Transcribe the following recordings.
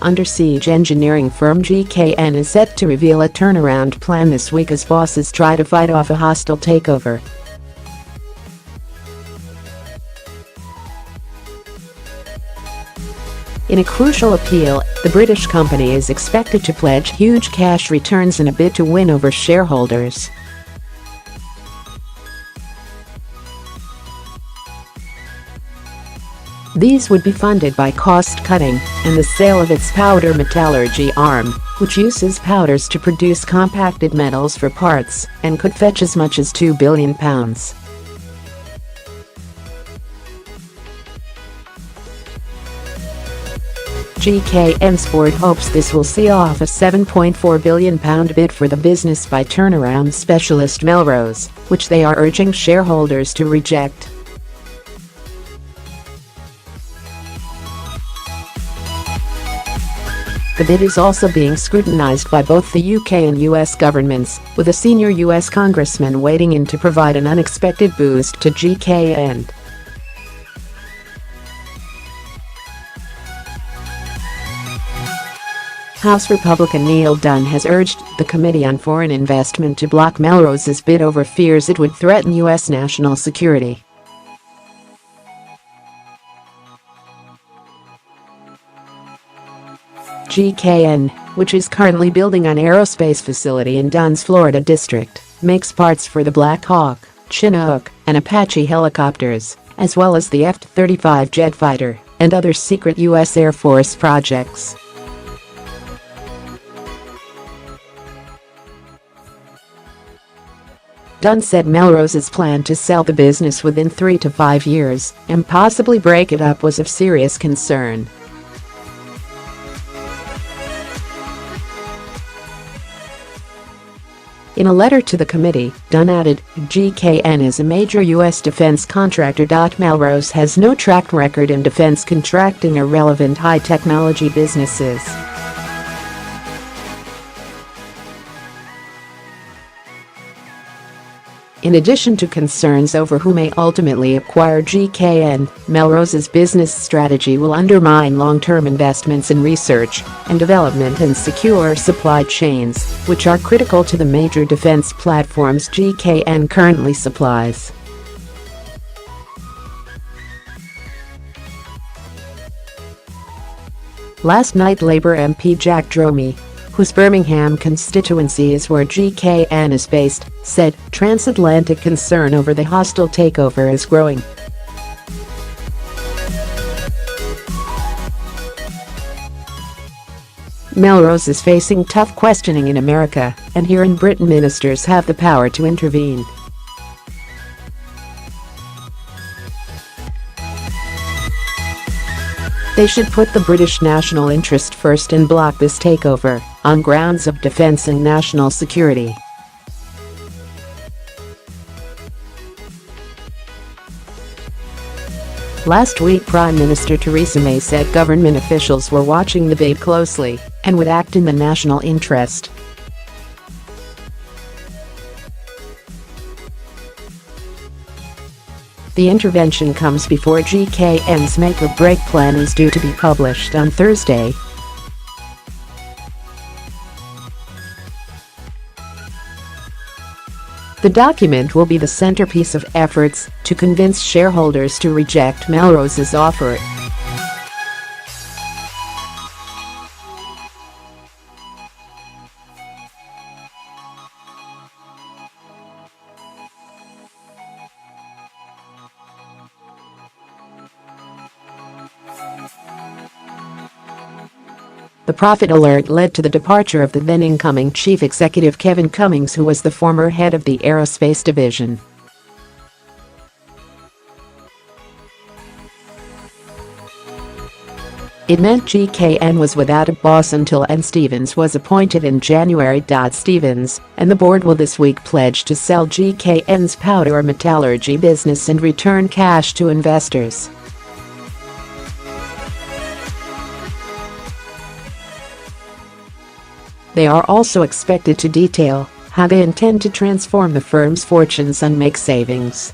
Under-siege engineering firm GKN is set to reveal a turnaround plan this week as bosses try to fight off a hostile takeover. In a crucial appeal, the British company is expected to pledge huge cash returns in a bid to win over shareholders. These would be funded by cost-cutting and the sale of its powder metallurgy arm, which uses powders to produce compacted metals for parts and could fetch as much as £2 billion. GKN's board hopes this will see off a £7.4 billion bid for the business by turnaround specialist Melrose, which they are urging shareholders to reject. The bid is also being scrutinized by both the UK and US governments, with a senior US congressman wading in to provide an unexpected boost to GKN. House Republican Neal Dunn has urged the Committee on Foreign Investment to block Melrose's bid over fears it would threaten US national security. GKN, which is currently building an aerospace facility in Dunn's Florida district, makes parts for the Black Hawk, Chinook and Apache helicopters, as well as the F-35 jet fighter and other secret US Air Force projects. Dunn said Melrose's plan to sell the business within 3 to 5 years and possibly break it up was of serious concern. In a letter to the committee, Dunn added, GKN is a major U.S. defense contractor. Melrose has no track record in defense contracting or relevant high-technology businesses. In addition to concerns over who may ultimately acquire GKN, Melrose's business strategy will undermine long-term investments in research and development and secure supply chains, which are critical to the major defense platforms GKN currently supplies. Last night, Labour MP Jack Dromey, whose Birmingham constituency is where GKN is based, said transatlantic concern over the hostile takeover is growing. Melrose is facing tough questioning in America, and here in Britain ministers have the power to intervene. They should put the British national interest first and block this takeover on grounds of defence and national security. Last week, Prime Minister Theresa May said government officials were watching the bid closely and would act in the national interest. The intervention comes before GKN's make-or-break plan is due to be published on Thursday. The document will be the centerpiece of efforts to convince shareholders to reject Melrose's offer. The profit alert led to the departure of the then-incoming chief executive Kevin Cummings, who was the former head of the aerospace division. It meant GKN was without a boss until N. Stevens was appointed in January. Stevens and the board will this week pledge to sell GKN's powder metallurgy business and return cash to investors. They are also expected to detail how they intend to transform the firm's fortunes and make savings.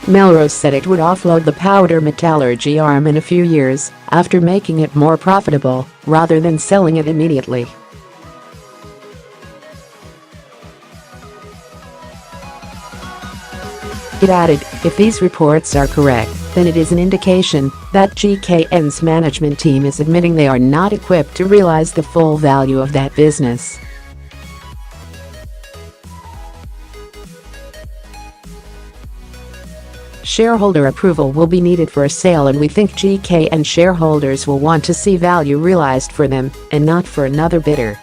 Melrose said it would offload the powder metallurgy arm in a few years after making it more profitable rather than selling it immediately. It added, if these reports are correct, then it is an indication that GKN's management team is admitting they are not equipped to realize the full value of that business. Shareholder approval will be needed for a sale, and we think GKN shareholders will want to see value realized for them and not for another bidder.